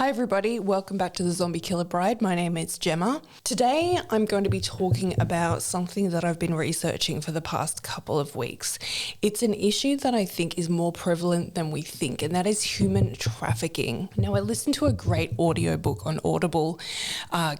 Hi everybody, welcome back to the Zombie Killer Bride. My name is Gemma. Today I'm going to be talking about something that I've been researching for the past couple of weeks. It's an issue that I think is more prevalent than we think, and that is human trafficking. Now, I listened to a great audiobook on Audible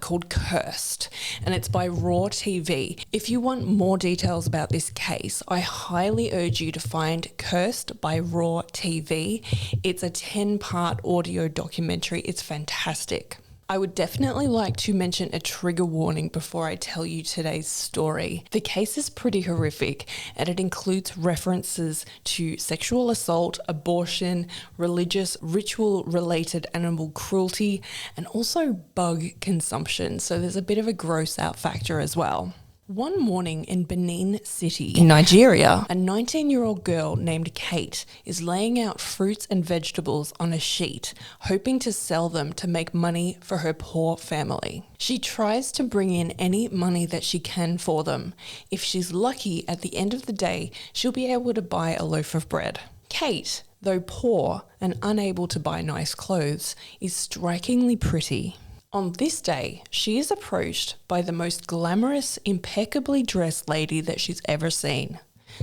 called Cursed, and it's by Raw TV. If you want more details about this case, I highly urge you to find Cursed by Raw TV. It's a 10-part audio documentary. It's fantastic. I would definitely like to mention a trigger warning before I tell you today's story. The case is pretty horrific, and it includes references to sexual assault, abortion, religious, ritual-related animal cruelty, and also bug consumption. So there's a bit of a gross out factor as well. One morning in Benin City, in Nigeria, a 19-year-old girl named Kate is laying out fruits and vegetables on a sheet, hoping to sell them to make money for her poor family. She tries to bring in any money that she can for them. If she's lucky, at the end of the day, she'll be able to buy a loaf of bread. Kate, though poor and unable to buy nice clothes, is strikingly pretty. On this day, she is approached by the most glamorous, impeccably dressed lady that she's ever seen.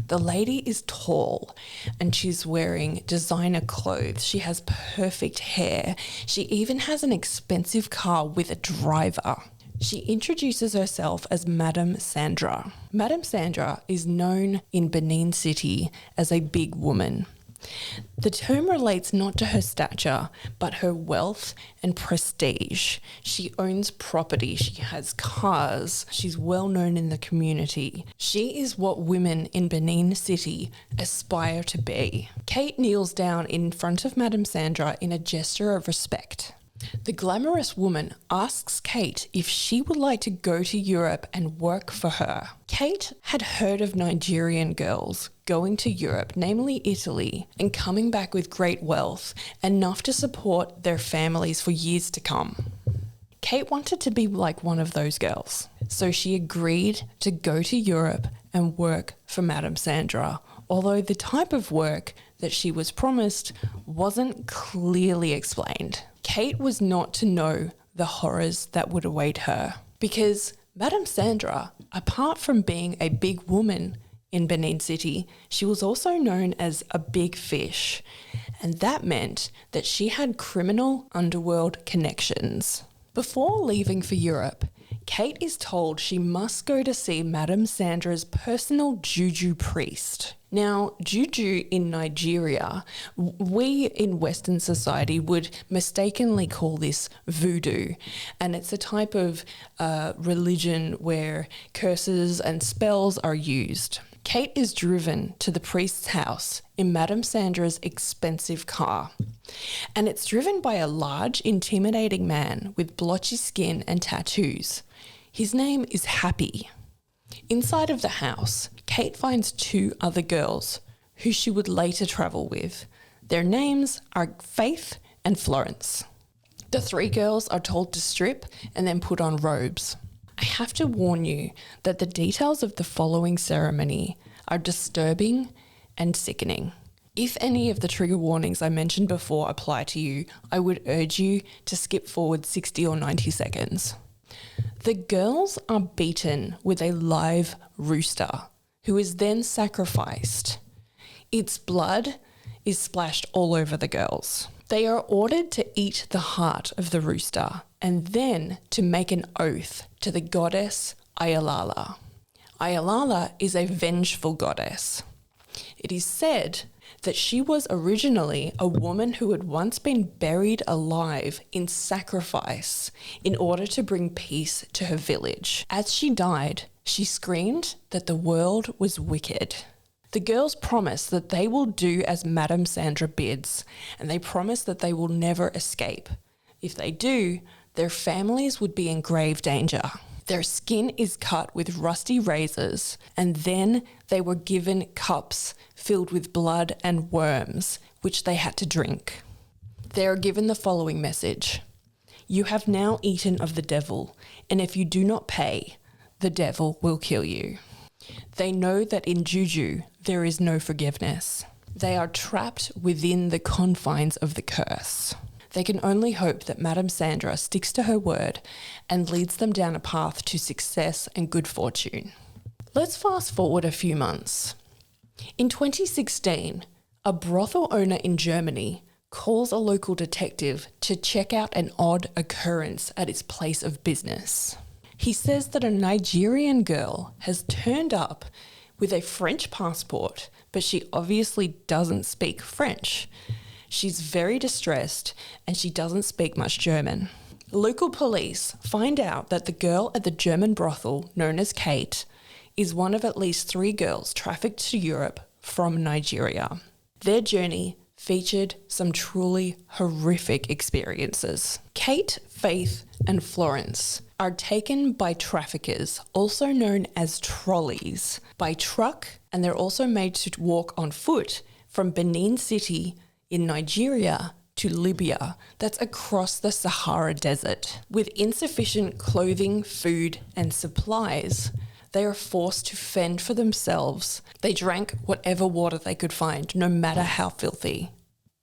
The lady is tall and she's wearing designer clothes. She has perfect hair. She even has an expensive car with a driver. She introduces herself as Madame Sandra. Madame Sandra is known in Benin City as a big woman. The term relates not to her stature, but her wealth and prestige. She owns property, she has cars, she's well known in the community. She is what women in Benin City aspire to be. Kate kneels down in front of Madame Sandra in a gesture of respect. The glamorous woman asks Kate if she would like to go to Europe and work for her. Kate had heard of Nigerian girls going to Europe, namely Italy, and coming back with great wealth, enough to support their families for years to come. Kate wanted to be like one of those girls, so she agreed to go to Europe and work for Madame Sandra, although the type of work that she was promised wasn't clearly explained. Kate was not to know the horrors that would await her, because Madame Sandra, apart from being a big woman in Benin City, she was also known as a big fish, and that meant that she had criminal underworld connections. Before leaving for Europe, Kate is told she must go to see Madame Sandra's personal juju priest. Now, juju in Nigeria, we in Western society would mistakenly call this voodoo, and it's a type of religion where curses and spells are used. Kate is driven to the priest's house in Madame Sandra's expensive car, and it's driven by a large, intimidating man with blotchy skin and tattoos. His name is Happy. Inside of the house, Kate finds two other girls who she would later travel with. Their names are Faith and Florence. The three girls are told to strip and then put on robes. I have to warn you that the details of the following ceremony are disturbing and sickening. If any of the trigger warnings I mentioned before apply to you, I would urge you to skip forward 60 or 90 seconds. The girls are beaten with a live rooster, who is then sacrificed. Its blood is splashed all over the girls. They are ordered to eat the heart of the rooster and then to make an oath to the goddess Ayalala. Ayalala is a vengeful goddess. It is said that she was originally a woman who had once been buried alive in sacrifice in order to bring peace to her village. As she died, she screamed that the world was wicked. The girls promise that they will do as Madame Sandra bids, and they promise that they will never escape. If they do, their families would be in grave danger. Their skin is cut with rusty razors, and then they were given cups filled with blood and worms, which they had to drink. They are given the following message: "You have now eaten of the devil, and if you do not pay, the devil will kill you." They know that in juju there is no forgiveness. They are trapped within the confines of the curse. They can only hope that Madame Sandra sticks to her word and leads them down a path to success and good fortune. Let's fast forward a few months. In 2016, a brothel owner in Germany calls a local detective to check out an odd occurrence at its place of business. He says that a Nigerian girl has turned up with a French passport, but she obviously doesn't speak French. She's very distressed and she doesn't speak much German. Local police find out that the girl at the German brothel, known as Kate, is one of at least 3 girls trafficked to Europe from Nigeria. Their journey featured some truly horrific experiences. Kate, Faith, and Florence are taken by traffickers, also known as trolleys, by truck, and they're also made to walk on foot from Benin City in Nigeria to Libya, that's across the Sahara Desert. With insufficient clothing, food, and supplies, they are forced to fend for themselves. They drank whatever water they could find, no matter how filthy.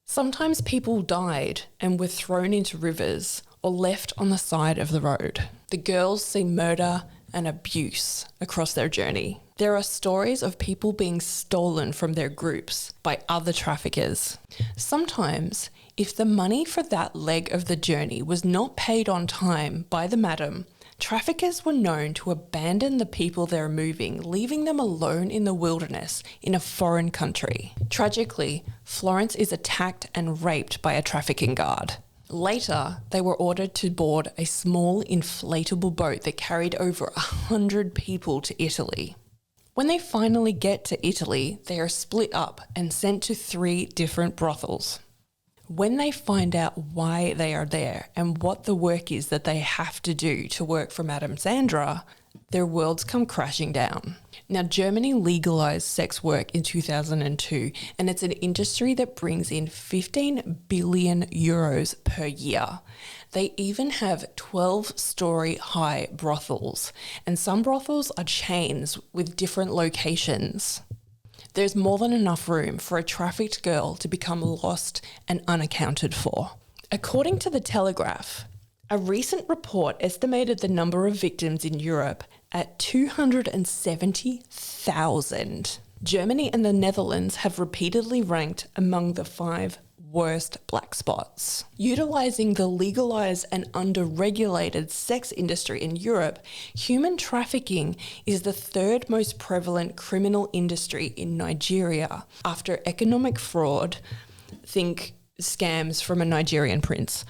Sometimes people died and were thrown into rivers or left on the side of the road. The girls see murder and abuse across their journey. There are stories of people being stolen from their groups by other traffickers. Sometimes, if the money for that leg of the journey was not paid on time by the madam, traffickers were known to abandon the people they're moving, leaving them alone in the wilderness in a foreign country. Tragically, Florence is attacked and raped by a trafficking guard. Later, they were ordered to board a small inflatable boat that carried over 100 people to Italy. When they finally get to Italy, they are split up and sent to 3 different brothels. When they find out why they are there and what the work is that they have to do to work for Madame Sandra, their worlds come crashing down. Now, Germany legalized sex work in 2002, and it's an industry that brings in 15 billion euros per year. They even have 12-story high brothels, and some brothels are chains with different locations. There's more than enough room for a trafficked girl to become lost and unaccounted for. According to The Telegraph, a recent report estimated the number of victims in Europe at 270,000. Germany and the Netherlands have repeatedly ranked among the 5 worst black spots. Utilizing the legalized and under-regulated sex industry in Europe, human trafficking is the 3rd most prevalent criminal industry in Nigeria after economic fraud, think scams from a Nigerian prince,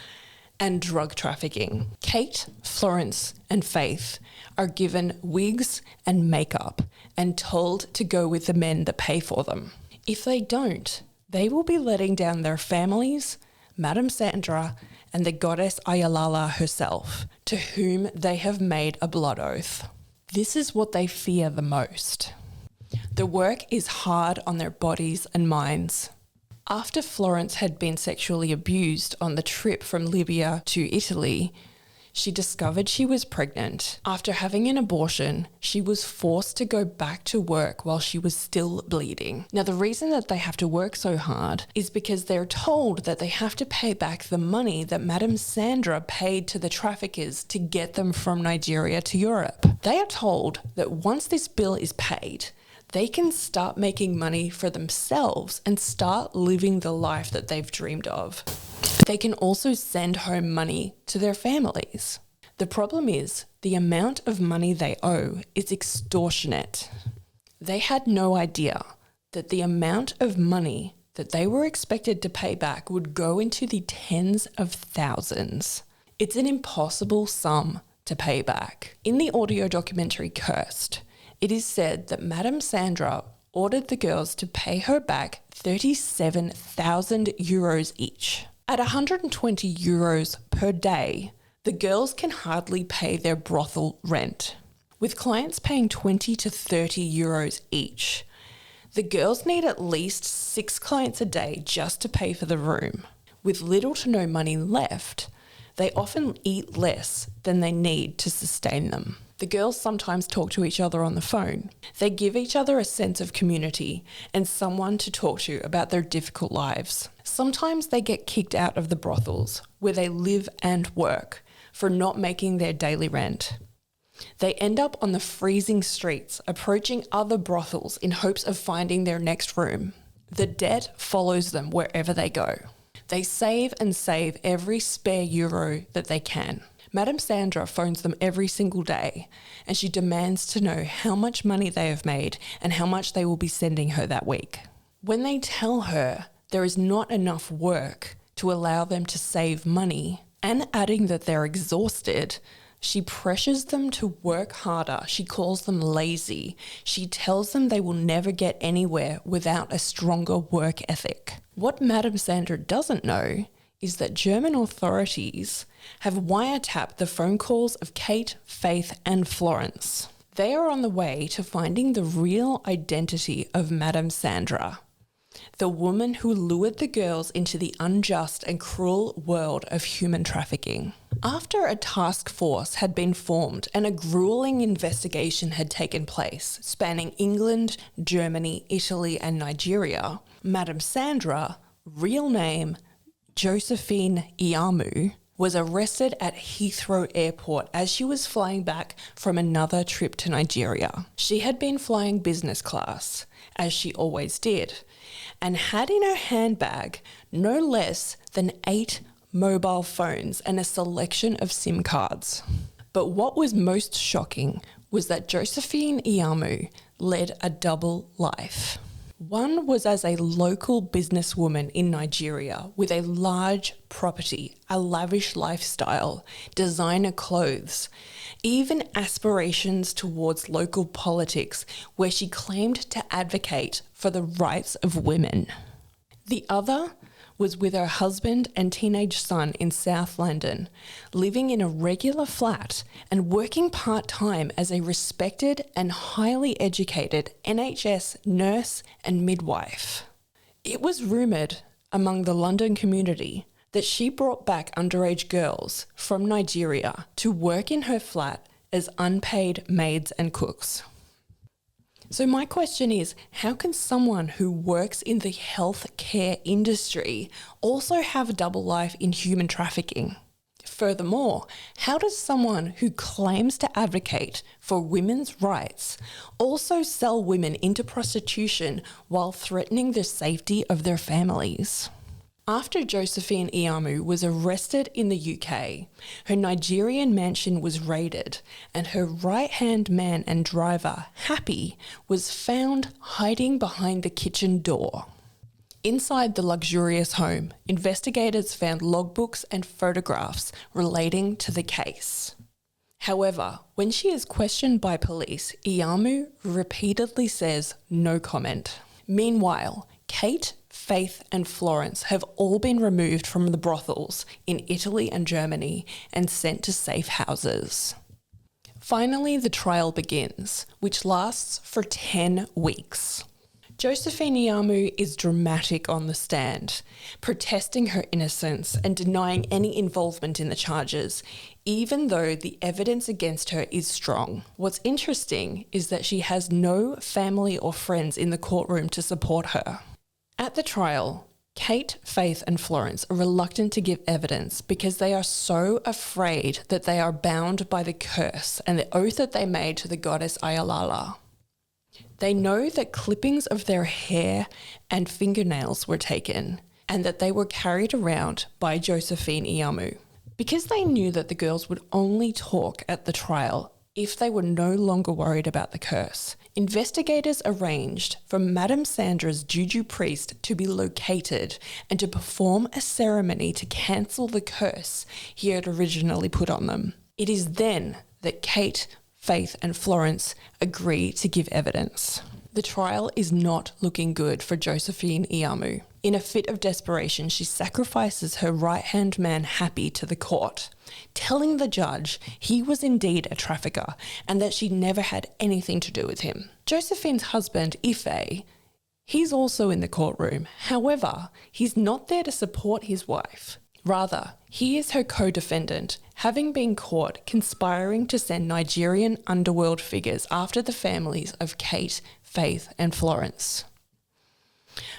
and drug trafficking. Kate, Florence, and Faith are given wigs and makeup and told to go with the men that pay for them. If they don't, they will be letting down their families, Madame Sandra, and the goddess Ayalala herself, to whom they have made a blood oath. This is what they fear the most. The work is hard on their bodies and minds. After Florence had been sexually abused on the trip from Libya to Italy, she discovered she was pregnant. After having an abortion, she was forced to go back to work while she was still bleeding. Now, the reason that they have to work so hard is because they're told that they have to pay back the money that Madame Sandra paid to the traffickers to get them from Nigeria to Europe. They are told that once this bill is paid, they can start making money for themselves and start living the life that they've dreamed of. They can also send home money to their families. The problem is the amount of money they owe is extortionate. They had no idea that the amount of money that they were expected to pay back would go into the tens of thousands. It's an impossible sum to pay back. In the audio documentary Cursed, it is said that Madame Sandra ordered the girls to pay her back 37,000 euros each. At 120 euros per day, the girls can hardly pay their brothel rent. With clients paying 20 to 30 euros each, the girls need at least 6 clients a day just to pay for the room. With little to no money left, They often eat less than they need to sustain them. The girls sometimes talk to each other on the phone. They give each other a sense of community and someone to talk to about their difficult lives. Sometimes they get kicked out of the brothels where they live and work for not making their daily rent. They end up on the freezing streets, approaching other brothels in hopes of finding their next room. The debt follows them wherever they go. They save and save every spare euro that they can. Madame Sandra phones them every single day, and she demands to know how much money they have made and how much they will be sending her that week. When they tell her there is not enough work to allow them to save money, and adding that they're exhausted, she pressures them to work harder. She calls them lazy. She tells them they will never get anywhere without a stronger work ethic. What Madame Sandra doesn't know is that German authorities have wiretapped the phone calls of Kate, Faith, and Florence. They are on the way to finding the real identity of Madame Sandra, the woman who lured the girls into the unjust and cruel world of human trafficking. After a task force had been formed and a grueling investigation had taken place, spanning England, Germany, Italy, and Nigeria, Madame Sandra, real name Josephine Iyamu, was arrested at Heathrow Airport as she was flying back from another trip to Nigeria. She had been flying business class, as she always did, and had in her handbag no less than 8 mobile phones and a selection of SIM cards. But what was most shocking was that Josephine Iyamu led a double life. One was as a local businesswoman in Nigeria with a large property, a lavish lifestyle, designer clothes, even aspirations towards local politics where she claimed to advocate for the rights of women. The other was with her husband and teenage son in South London, living in a regular flat and working part-time as a respected and highly educated NHS nurse and midwife. It was rumoured among the London community that she brought back underage girls from Nigeria to work in her flat as unpaid maids and cooks. So my question is, how can someone who works in the healthcare industry also have a double life in human trafficking? Furthermore, how does someone who claims to advocate for women's rights also sell women into prostitution while threatening the safety of their families? After Josephine Iyamu was arrested in the UK, her Nigerian mansion was raided and her right-hand man and driver, Happy, was found hiding behind the kitchen door. Inside the luxurious home, investigators found logbooks and photographs relating to the case. However, when she is questioned by police, Iyamu repeatedly says no comment. Meanwhile, Kate, Faith and Florence have all been removed from the brothels in Italy and Germany and sent to safe houses. Finally, the trial begins, which lasts for 10 weeks. Josephine Iyamu is dramatic on the stand, protesting her innocence and denying any involvement in the charges, even though the evidence against her is strong. What's interesting is that she has no family or friends in the courtroom to support her. At the trial, Kate, Faith and Florence are reluctant to give evidence because they are so afraid that they are bound by the curse and the oath that they made to the goddess Ayalala. They know that clippings of their hair and fingernails were taken and that they were carried around by Josephine Iyamu. Because they knew that the girls would only talk at the trial if they were no longer worried about the curse, investigators arranged for Madame Sandra's juju priest to be located and to perform a ceremony to cancel the curse he had originally put on them. It is then that Kate, Faith and Florence agree to give evidence. The trial is not looking good for Josephine Iyamu. In a fit of desperation, she sacrifices her right-hand man Happy to the court, telling the judge he was indeed a trafficker and that she never had anything to do with him. Josephine's husband, Ife, he's also in the courtroom. However, he's not there to support his wife. Rather, he is her co-defendant, having been caught conspiring to send Nigerian underworld figures after the families of Kate, Faith, and Florence.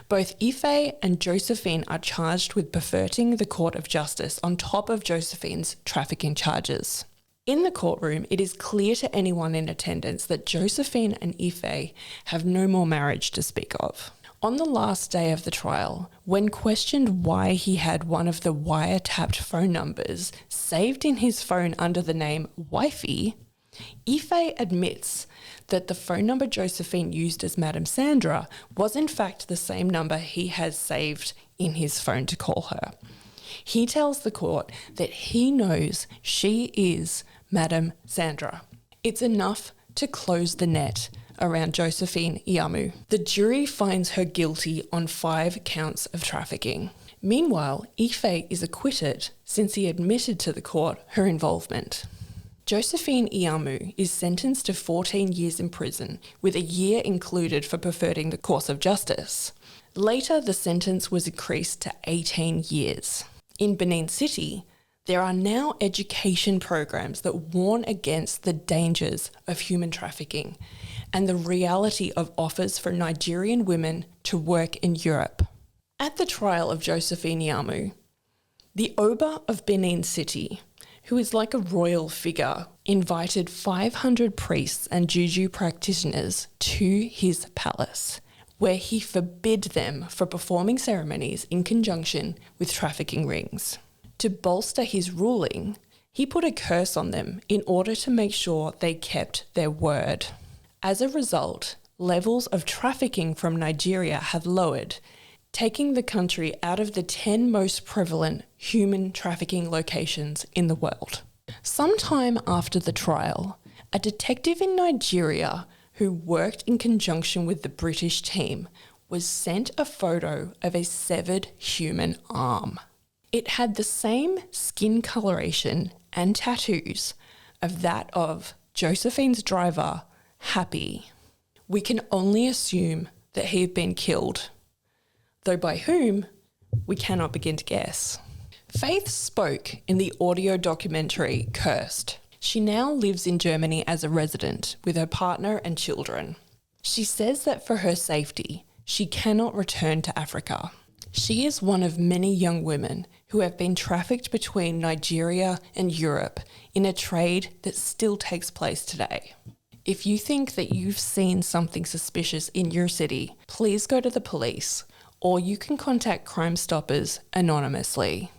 Both Ife and Josephine are charged with perverting the court of justice on top of Josephine's trafficking charges. In the courtroom, it is clear to anyone in attendance that Josephine and Ife have no more marriage to speak of. On the last day of the trial, when questioned why he had one of the wiretapped phone numbers saved in his phone under the name Wifey, Ife admits that the phone number Josephine used as Madame Sandra was in fact the same number he has saved in his phone to call her. He tells the court that he knows she is Madame Sandra. It's enough to close the net around Josephine Iyamu. The jury finds her guilty on 5 counts of trafficking. Meanwhile, Ife is acquitted since he admitted to the court her involvement. Josephine Iyamu is sentenced to 14 years in prison, with a year included for perverting the course of justice. Later, the sentence was increased to 18 years. In Benin City, there are now education programs that warn against the dangers of human trafficking and the reality of offers for Nigerian women to work in Europe. At the trial of Josephine Iyamu, the Oba of Benin City, who is like a royal figure, invited 500 priests and juju practitioners to his palace, where he forbid them from performing ceremonies in conjunction with trafficking rings. To bolster his ruling, he put a curse on them in order to make sure they kept their word. As a result, levels of trafficking from Nigeria have lowered, taking the country out of the 10 most prevalent human trafficking locations in the world. Sometime after the trial, a detective in Nigeria who worked in conjunction with the British team was sent a photo of a severed human arm. It had the same skin coloration and tattoos of that of Josephine's driver, Happy. We can only assume that he had been killed, though by whom, we cannot begin to guess. Faith spoke in the audio documentary Cursed. She now lives in Germany as a resident with her partner and children. She says that for her safety, she cannot return to Africa. She is one of many young women who have been trafficked between Nigeria and Europe in a trade that still takes place today. If you think that you've seen something suspicious in your city, please go to the police, or you can contact Crime Stoppers anonymously.